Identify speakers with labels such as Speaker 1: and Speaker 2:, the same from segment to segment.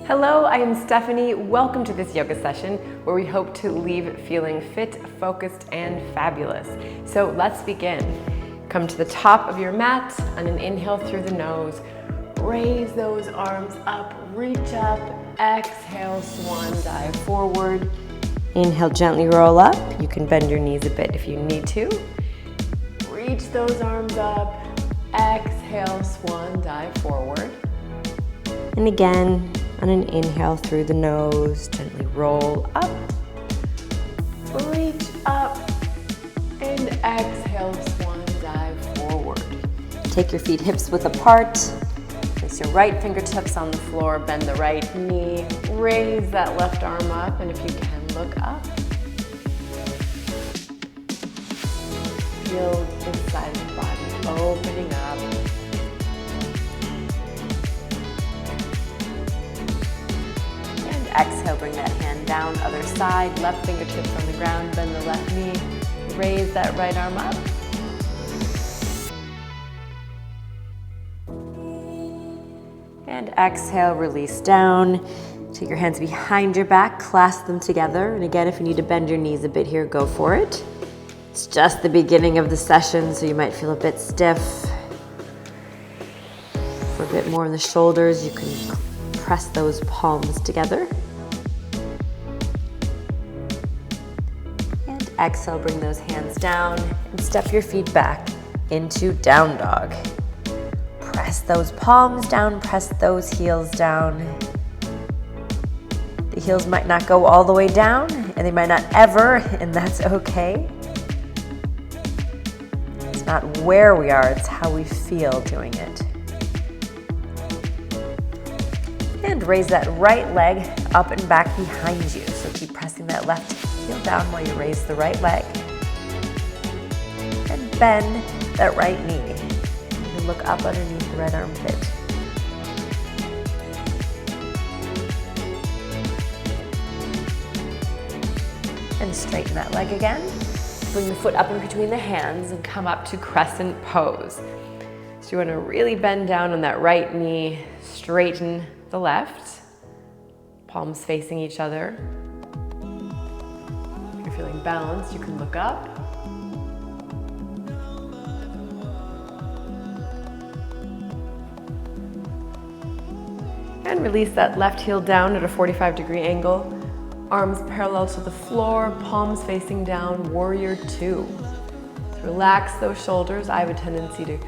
Speaker 1: Hello, I am Stephanie. Welcome to this yoga session where we hope to leave feeling fit, focused, and fabulous. So let's begin. Come to the top of your mat on an inhale through the nose. Raise those arms up, reach up, exhale, swan dive forward. Inhale, gently roll up. You can bend your knees a bit if you need to. Reach those arms up, exhale, swan dive forward. And again, on an inhale through the nose, gently roll up, reach up, and exhale, swan dive forward. Take your feet hips width apart, place your right fingertips on the floor, bend the right knee, raise that left arm up, and if you can, look up. Feel inside the body, opening up. Exhale, bring that hand down, other side, left fingertips on the ground, bend the left knee, raise that right arm up. And exhale, release down. Take your hands behind your back, clasp them together. And again, if you need to bend your knees a bit here, go for it. It's just the beginning of the session, so you might feel a bit stiff. For a bit more in the shoulders, you can press those palms together. And exhale, bring those hands down and step your feet back into down dog. Press those palms down, press those heels down. The heels might not go all the way down, and they might not ever, and that's okay. It's not where we are, it's how we feel doing it. And raise that right leg up and back behind you. So keep pressing that left heel down while you raise the right leg. And bend that right knee. You can look up underneath the right armpit. And straighten that leg again. Bring the foot up in between the hands and come up to crescent pose. So you want to really bend down on that right knee, straighten the left, palms facing each other. If you're feeling balanced, you can look up. And release that left heel down at a 45-degree angle. Arms parallel to the floor, palms facing down, warrior two. So relax those shoulders. I have a tendency to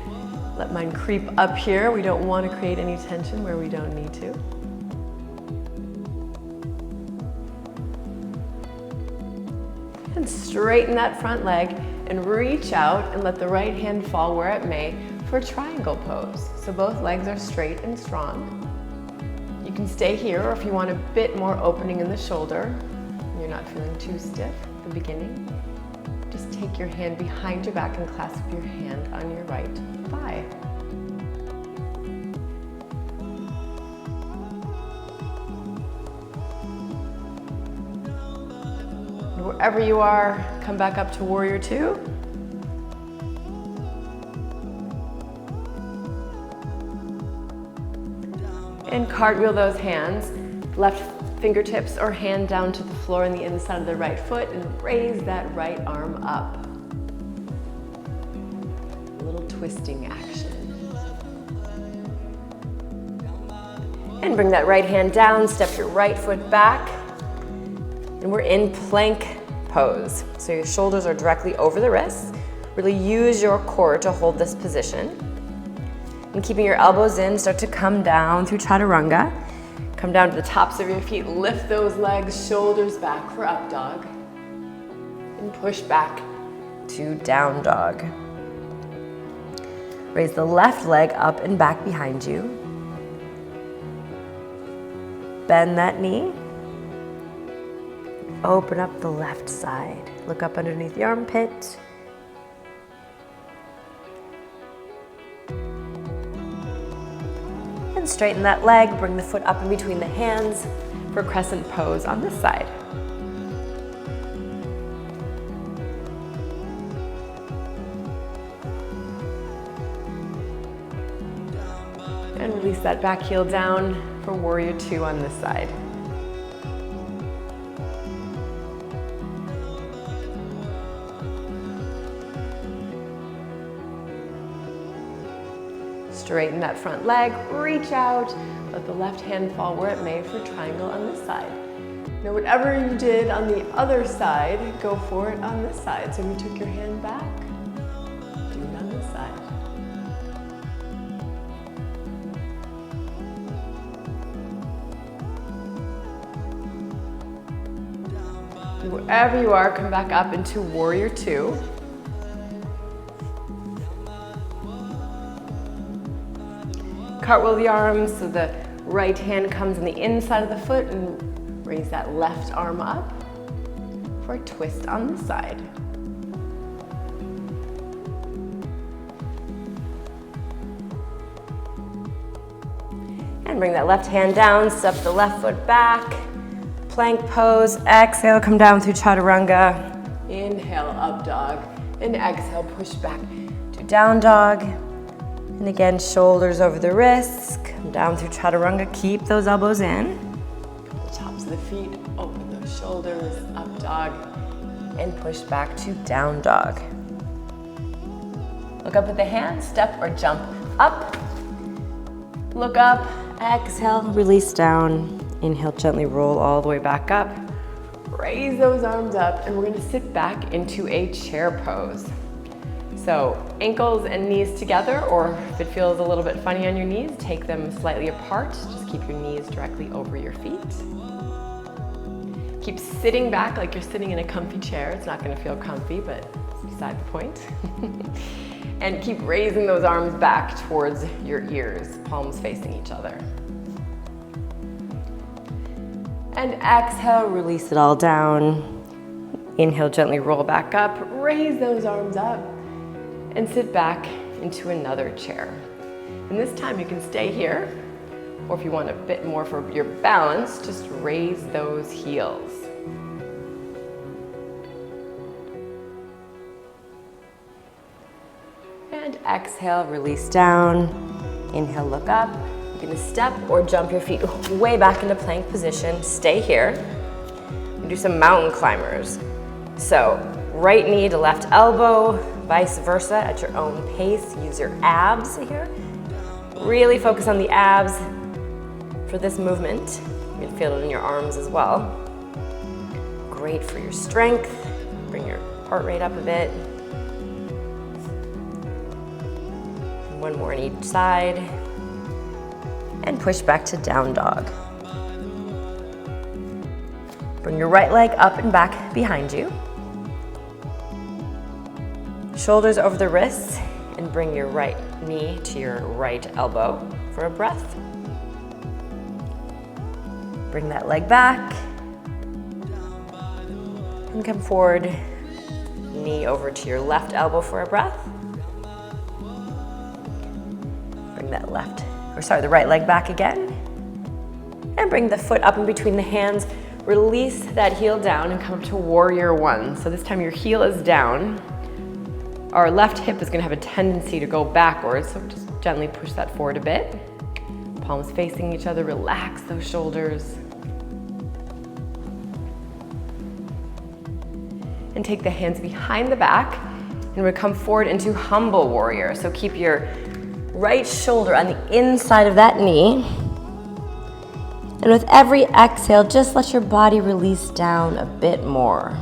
Speaker 1: let mine creep up here. We don't want to create any tension where we don't need to. And straighten that front leg and reach out and let the right hand fall where it may for triangle pose. So both legs are straight and strong. You can stay here, or if you want a bit more opening in the shoulder, and you're not feeling too stiff at the beginning, just take your hand behind your back and clasp your hand on your right thigh. And wherever you are, come back up to warrior two. And cartwheel those hands, left fingertips or hand down to the floor on the inside of the right foot, and raise that right arm up. A little twisting action. And bring that right hand down, step your right foot back, and we're in plank pose. So your shoulders are directly over the wrists. Really use your core to hold this position. And keeping your elbows in, start to come down through chaturanga. Come down to the tops of your feet, lift those legs, shoulders back for up dog. And push back to down dog. Raise the left leg up and back behind you. Bend that knee. Open up the left side. Look up underneath the armpit. And straighten that leg, bring the foot up in between the hands for crescent pose on this side. And release that back heel down for warrior two on this side. Straighten that front leg, reach out, let the left hand fall where it may for triangle on this side. Now whatever you did on the other side, go for it on this side. So we took your hand back, do it on this side. Wherever you are, come back up into warrior two. Cartwheel the arms so the right hand comes on the inside of the foot and raise that left arm up for a twist on this side. And bring that left hand down, step the left foot back, plank pose, exhale, come down through chaturanga. Inhale, up dog, and exhale, push back to down dog. And again, shoulders over the wrists, come down through chaturanga, keep those elbows in. The tops of the feet, open those shoulders, up dog, and push back to down dog. Look up with the hands, step or jump up. Look up, exhale, release down. Inhale, gently roll all the way back up. Raise those arms up, and we're gonna sit back into a chair pose. So ankles and knees together, or if it feels a little bit funny on your knees, take them slightly apart. Just keep your knees directly over your feet. Keep sitting back like you're sitting in a comfy chair. It's not gonna feel comfy, but it's beside the point. And keep raising those arms back towards your ears, palms facing each other. And exhale, release it all down. Inhale, gently roll back up, raise those arms up, and sit back into another chair. And this time you can stay here, or if you want a bit more for your balance, just raise those heels. And exhale, release down. Inhale, look up. You're gonna step or jump your feet way back into plank position. Stay here. We do some mountain climbers. So right knee to left elbow, vice versa at your own pace. Use your abs here. Really focus on the abs for this movement. You can feel it in your arms as well. Great for your strength. Bring your heart rate up a bit. One more on each side. And push back to down dog. Bring your right leg up and back behind you. Shoulders over the wrists, and bring your right knee to your right elbow for a breath. Bring that leg back. And come forward, knee over to your left elbow for a breath. Bring that the right leg back again. And bring the foot up in between the hands. Release that heel down and come up to warrior one. So this time your heel is down. Our left hip is gonna have a tendency to go backwards, so just gently push that forward a bit. Palms facing each other, relax those shoulders. And take the hands behind the back, and we'll come forward into humble warrior. So keep your right shoulder on the inside of that knee. And with every exhale, just let your body release down a bit more.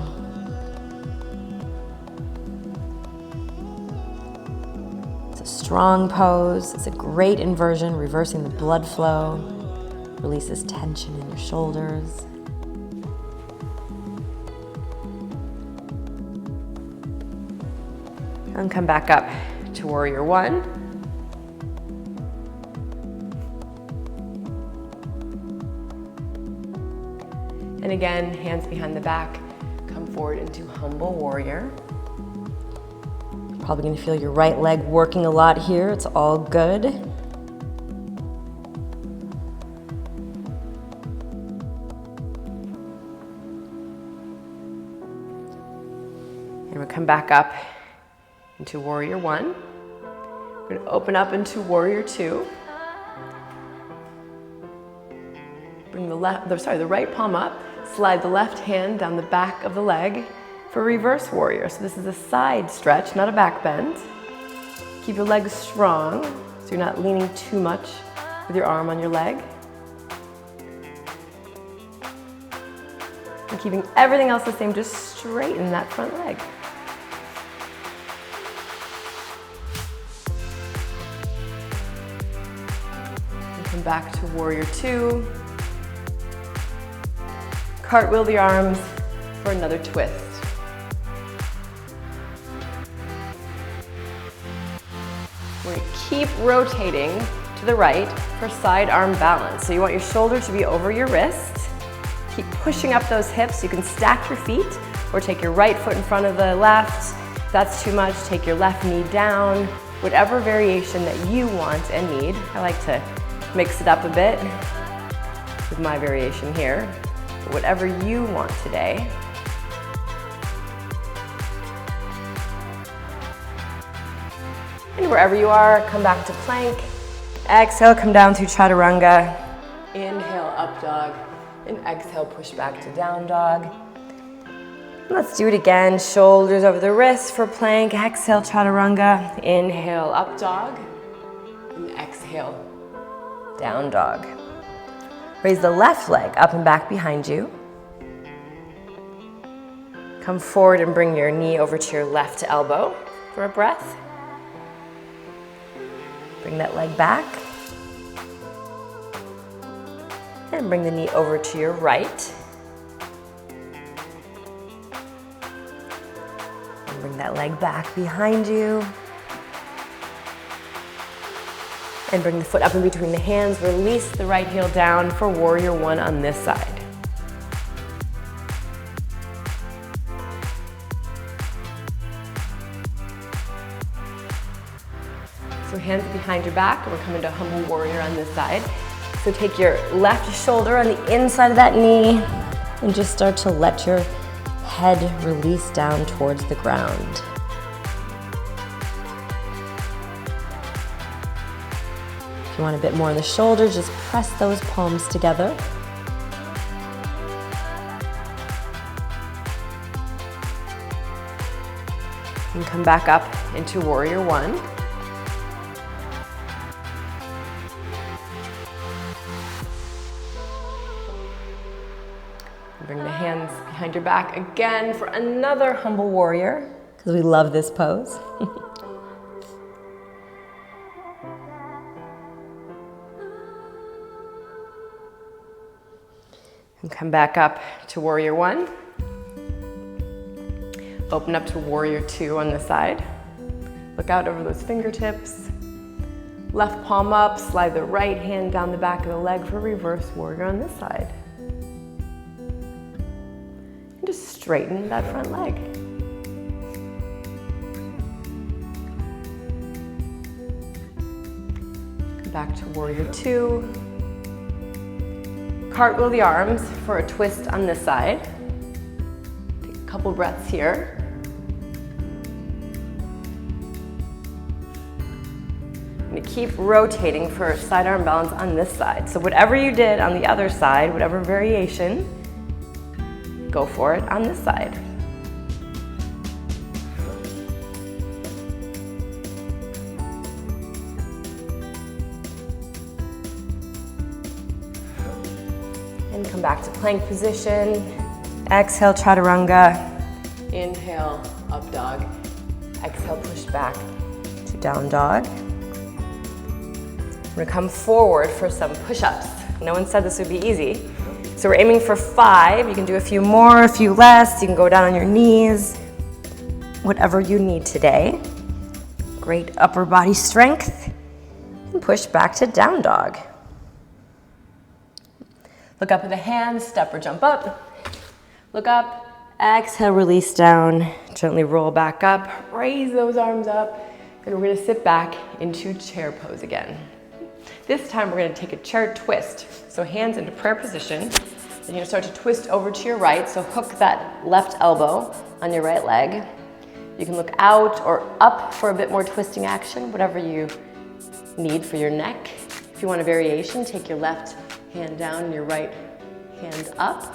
Speaker 1: Strong pose. It's a great inversion, reversing the blood flow, releases tension in your shoulders. And come back up to warrior one. And again, hands behind the back, come forward into humble warrior. Probably gonna feel your right leg working a lot here. It's all good. And we'll come back up into warrior one. We're gonna open up into warrior two. Bring the right palm up. Slide the left hand down the back of the leg for reverse warrior. So this is a side stretch, not a back bend. Keep your legs strong so you're not leaning too much with your arm on your leg. And keeping everything else the same, just straighten that front leg. And come back to warrior two. Cartwheel the arms for another twist. We're going to keep rotating to the right for side arm balance. So you want your shoulder to be over your wrist. Keep pushing up those hips. You can stack your feet or take your right foot in front of the left. If that's too much, take your left knee down. Whatever variation that you want and need. I like to mix it up a bit with my variation here. But whatever you want today. And wherever you are, come back to plank. Exhale, come down to chaturanga. Inhale, up dog. And exhale, push back to down dog. Let's do it again. Shoulders over the wrists for plank. Exhale, chaturanga. Inhale, up dog. And exhale, down dog. Raise the left leg up and back behind you. Come forward and bring your knee over to your left elbow for a breath. Bring that leg back. And bring the knee over to your right. And bring that leg back behind you. And bring the foot up in between the hands. Release the right heel down for warrior one on this side. So hands behind your back, and we're coming to humble warrior on this side. So take your left shoulder on the inside of that knee and just start to let your head release down towards the ground. If you want a bit more on the shoulder, just press those palms together. And come back up into warrior one. Bring the hands behind your back again for another humble warrior, because we love this pose. And come back up to warrior one. Open up to warrior two on the side. Look out over those fingertips. Left palm up, slide the right hand down the back of the leg for reverse warrior on this side. Just straighten that front leg. Come back to warrior two. Cartwheel the arms for a twist on this side. Take a couple breaths here. I'm going to keep rotating for side arm balance on this side. So whatever you did on the other side, whatever variation, go for it on this side. And come back to plank position. Exhale, chaturanga. Inhale, up dog. Exhale, push back to down dog. We're gonna come forward for some push-ups. No one said this would be easy. So we're aiming for 5. You can do a few more, a few less. You can go down on your knees, whatever you need today. Great upper body strength. And push back to down dog. Look up with the hands, step or jump up. Look up, exhale, release down. Gently roll back up, raise those arms up, and we're gonna sit back into chair pose again. This time we're gonna take a chair twist. So hands into prayer position. Then you're gonna start to twist over to your right. So hook that left elbow on your right leg. You can look out or up for a bit more twisting action, whatever you need for your neck. If you want a variation, take your left hand down and your right hand up.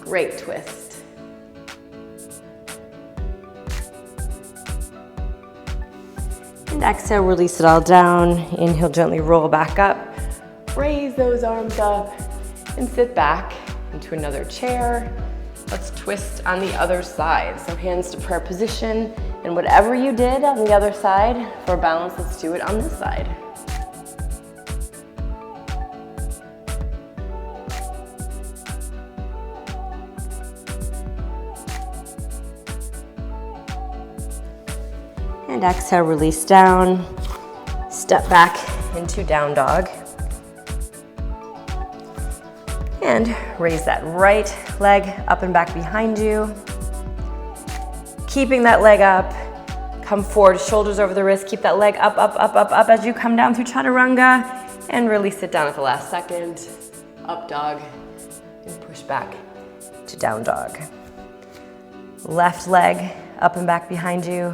Speaker 1: Great twist. And exhale, release it all down. Inhale, gently roll back up. Raise those arms up and sit back into another chair. Let's twist on the other side. So hands to prayer position. And whatever you did on the other side for balance, let's do it on this side. And exhale, release down. Step back into down dog. And raise that right leg up and back behind you. Keeping that leg up. Come forward, shoulders over the wrist. Keep that leg up, up, up, up, up as you come down through chaturanga. And release it down at the last second. Up dog. And push back to down dog. Left leg up and back behind you.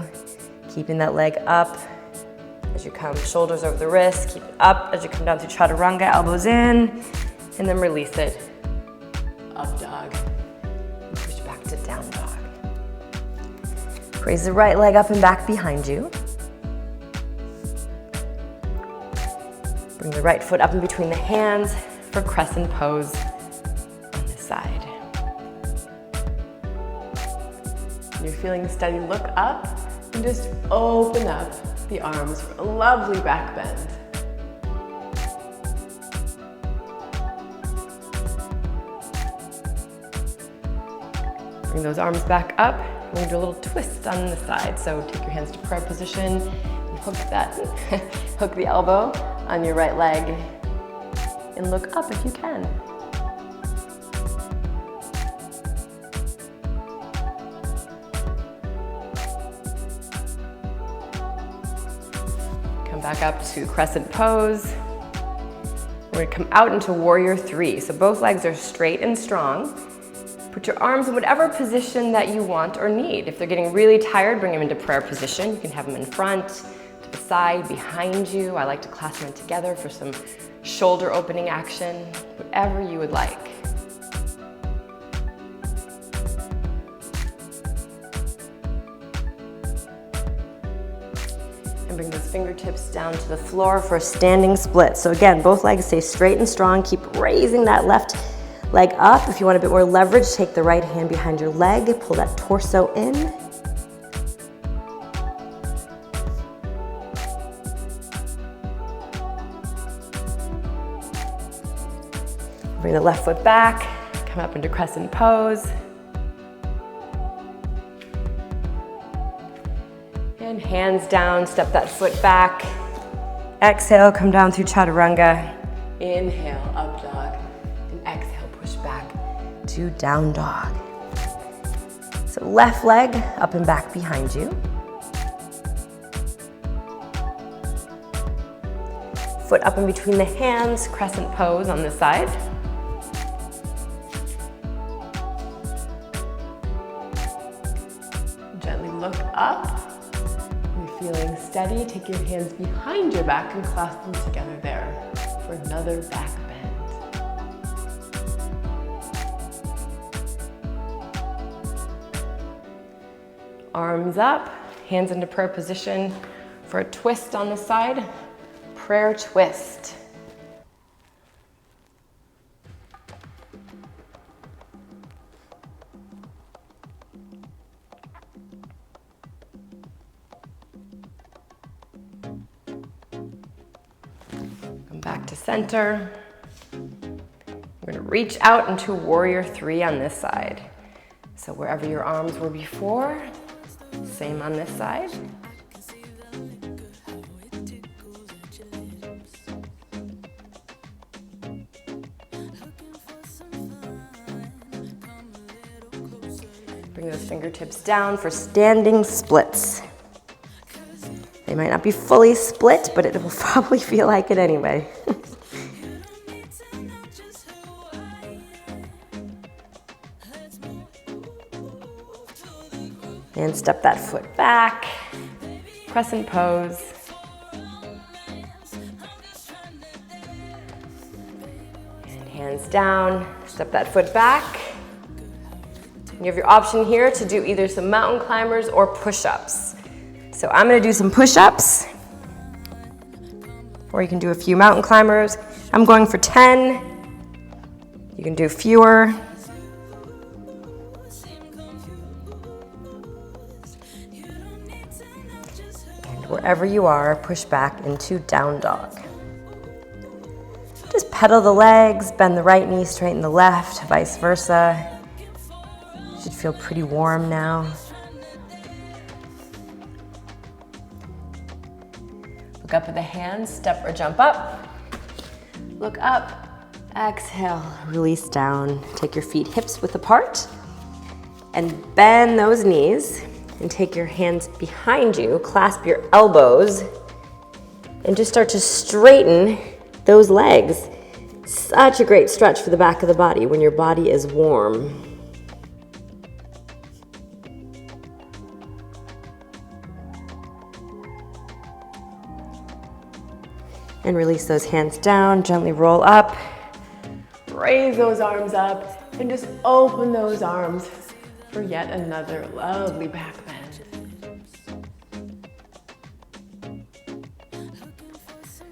Speaker 1: Keeping that leg up as you come, shoulders over the wrist. Keep it up as you come down through chaturanga, elbows in. And then release it, up dog, and push back to down dog. Raise the right leg up and back behind you. Bring the right foot up in between the hands for crescent pose on this side. When you're feeling steady, look up and just open up the arms for a lovely back bend. Bring those arms back up. We're going to do a little twist on the side. So take your hands to prayer position and hook that, hook the elbow on your right leg and look up if you can. Come back up to crescent pose. We're going to come out into warrior three. So both legs are straight and strong. Put your arms in whatever position that you want or need. If they're getting really tired, bring them into prayer position. You can have them in front, to the side, behind you. I like to clasp them together for some shoulder opening action, whatever you would like. And bring those fingertips down to the floor for a standing split. So again, both legs stay straight and strong. Keep raising that left leg up. If you want a bit more leverage, take the right hand behind your leg, pull that torso in. Bring the left foot back, come up into crescent pose. And hands down, step that foot back. Exhale, come down through chaturanga. Inhale, up dog. And exhale, push back to down dog. So left leg up and back behind you. Foot up in between the hands, crescent pose on this side. Gently look up. You're feeling steady. Take your hands behind your back and clasp them together there for another back bend. Arms up, hands into prayer position for a twist on the side. Prayer twist. Come back to center. We're going to reach out into warrior three on this side. So wherever your arms were before, same on this side. Bring those fingertips down for standing splits. They might not be fully split, but it will probably feel like it anyway. And step that foot back, crescent pose. Hands down, step that foot back. You have your option here to do either some mountain climbers or push-ups. So I'm gonna do some push-ups, or you can do a few mountain climbers. I'm going for 10. You can do fewer. And wherever you are, push back into down dog. Just pedal the legs, bend the right knee, straighten the left, vice versa. Should feel pretty warm now. Look up at the hands, step or jump up. Look up, exhale, release down. Take your feet hips width apart and bend those knees and take your hands behind you, clasp your elbows and just start to straighten those legs. Such a great stretch for the back of the body when your body is warm. And release those hands down, gently roll up. Raise those arms up and just open those arms for yet another lovely back bend.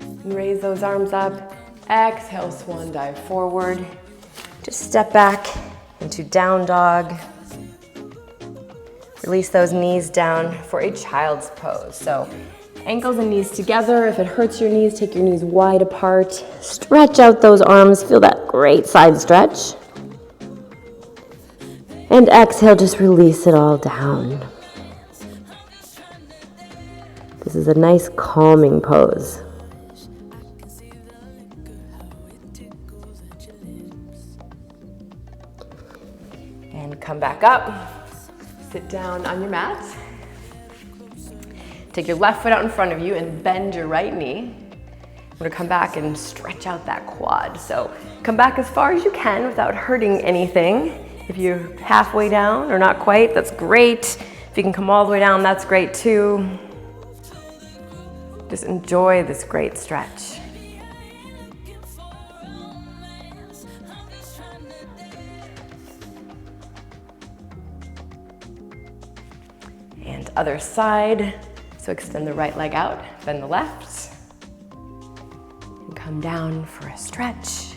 Speaker 1: And raise those arms up. Exhale, swan dive forward. Just step back into down dog. Release those knees down for a child's pose. So ankles and knees together. If it hurts your knees, take your knees wide apart. Stretch out those arms. Feel that great side stretch. And exhale, just release it all down. This is a nice calming pose. And come back up. Sit down on your mat. Take your left foot out in front of you and bend your right knee. I'm gonna come back and stretch out that quad. So come back as far as you can without hurting anything. If you're halfway down or not quite, that's great. If you can come all the way down, that's great too. Just enjoy this great stretch. And other side. So extend the right leg out, bend the left, and come down for a stretch.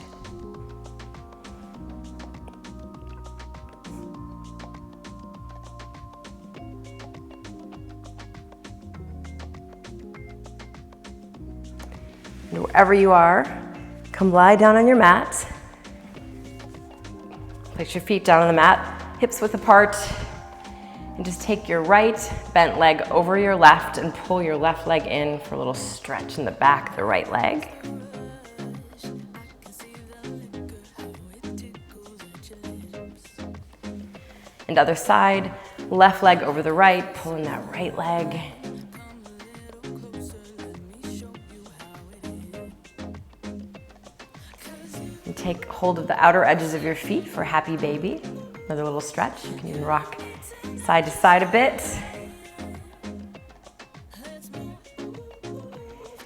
Speaker 1: And wherever you are, come lie down on your mat. Place your feet down on the mat, hips width apart. And just take your right bent leg over your left and pull your left leg in for a little stretch in the back of the right leg. And other side, left leg over the right, pull in that right leg. And take hold of the outer edges of your feet for happy baby. Another little stretch. You can even rock side to side a bit.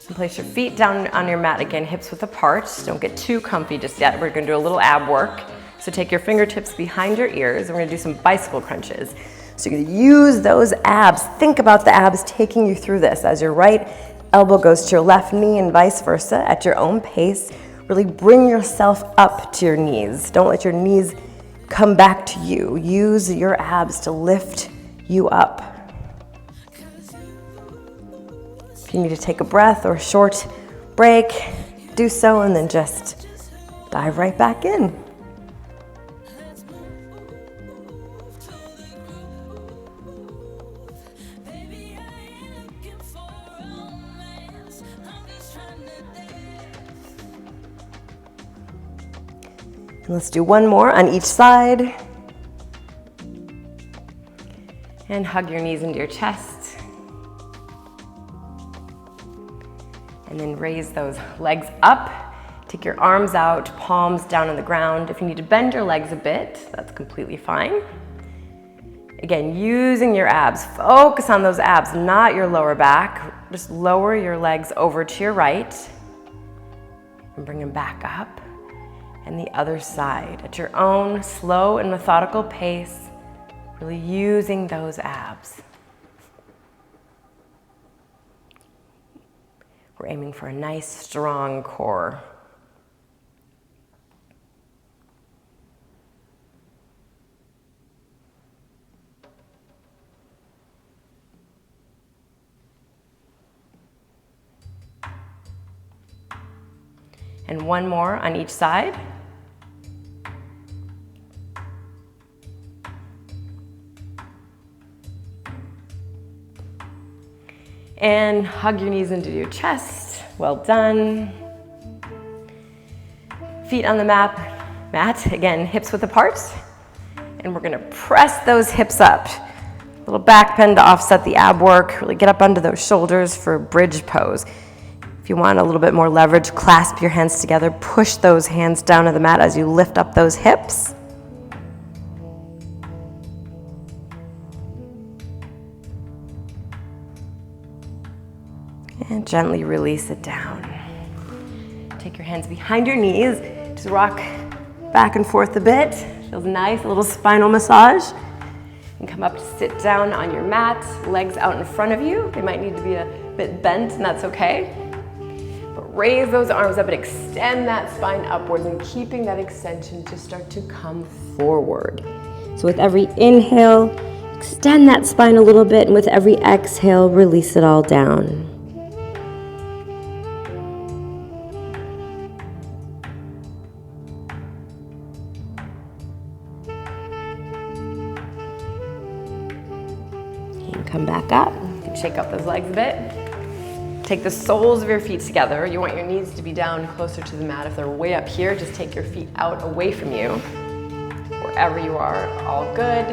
Speaker 1: And place your feet down on your mat again, hips width apart. Don't get too comfy just yet. We're gonna do a little ab work. So take your fingertips behind your ears and we're gonna do some bicycle crunches. So you're gonna use those abs. Think about the abs taking you through this as your right elbow goes to your left knee and vice versa at your own pace. Really bring yourself up to your knees. Don't let your knees come back to you. Use your abs to lift you up. If you need to take a breath or a short break, do so and then just dive right back in. And let's do one more on each side. And hug your knees into your chest. And then raise those legs up. Take your arms out, palms down on the ground. If you need to bend your legs a bit, that's completely fine. Again, using your abs. Focus on those abs, not your lower back. Just lower your legs over to your right. And bring them back up. and the other side at your own slow and methodical pace, really using those abs. We're aiming for a nice, strong core. And one more on each side. And hug your knees into your chest. Well done. Feet on the mat. Again, hips width apart. And we're gonna press those hips up. A little back bend to offset the ab work. Really get up under those shoulders for a bridge pose. If you want a little bit more leverage, clasp your hands together, push those hands down to the mat as you lift up those hips. And gently release it down. Take your hands behind your knees, just rock back and forth a bit. Feels nice, a little spinal massage. And come up to sit down on your mat, legs out in front of you. They might need to be a bit bent, and that's okay. Raise those arms up and extend that spine upwards, and keeping that extension to start to come forward. So with every inhale, extend that spine a little bit, and with every exhale, release it all down. And come back up. You can shake out those legs a bit. Take the soles of your feet together. You want your knees to be down closer to the mat. If they're way up here, just take your feet out away from you. Wherever you are, all good.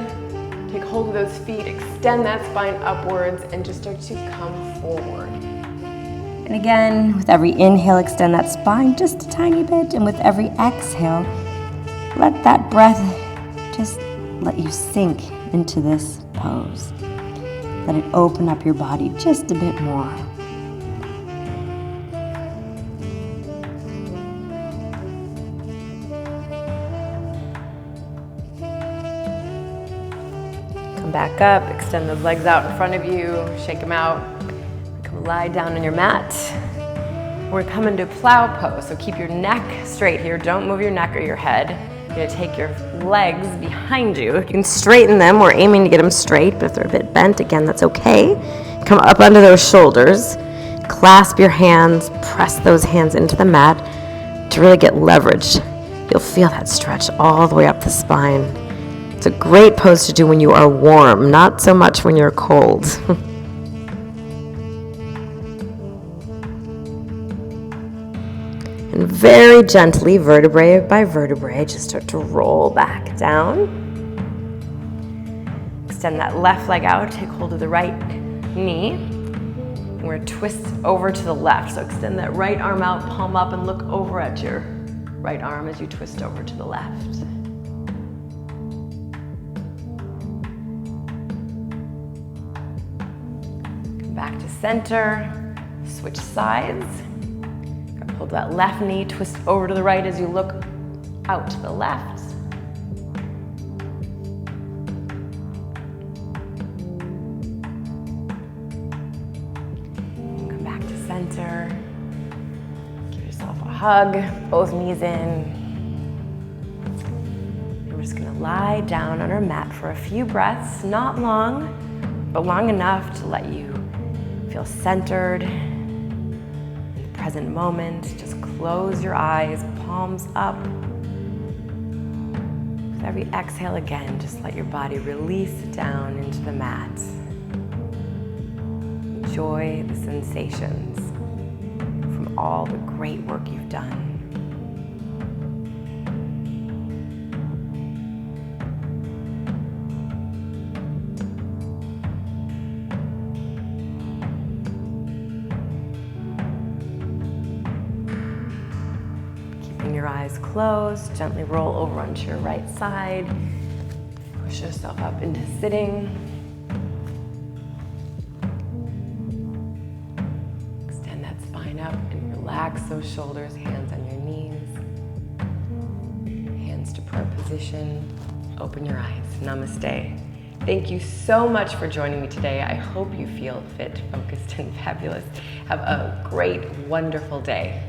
Speaker 1: Take hold of those feet, extend that spine upwards, and just start to come forward. And again, with every inhale, extend that spine just a tiny bit, and with every exhale, let that breath just let you sink into this pose. Let it open up your body just a bit more. Back up, extend those legs out in front of you, shake them out. Come lie down on your mat. We're coming to plow pose, so keep your neck straight here. Don't move your neck or your head. You're gonna take your legs behind you. You can straighten them. We're aiming to get them straight, but if they're a bit bent, again, that's okay. Come up under those shoulders. Clasp your hands, press those hands into the mat to really get leverage. You'll feel that stretch all the way up the spine. It's a great pose to do when you are warm, not so much when you're cold. And very gently, vertebrae by vertebrae, just start to roll back down. Extend that left leg out, take hold of the right knee. And we're gonna twist over to the left. So extend that right arm out, palm up, and look over at your right arm as you twist over to the left. Back to center, switch sides. Hold that left knee, twist over to the right as you look out to the left. Come back to center. Give yourself a hug, both knees in. And we're just gonna lie down on our mat for a few breaths, not long, but long enough to let you feel centered in the present moment. Just close your eyes, palms up. With every exhale again, just let your body release down into the mat. Enjoy the sensations from all the great work you've done. Your eyes closed, gently roll over onto your right side. Push yourself up into sitting. Extend that spine up and relax those shoulders, hands on your knees. position, open your eyes. Namaste. Thank you so much for joining me today. I hope you feel fit, focused, and fabulous. Have a great, wonderful day.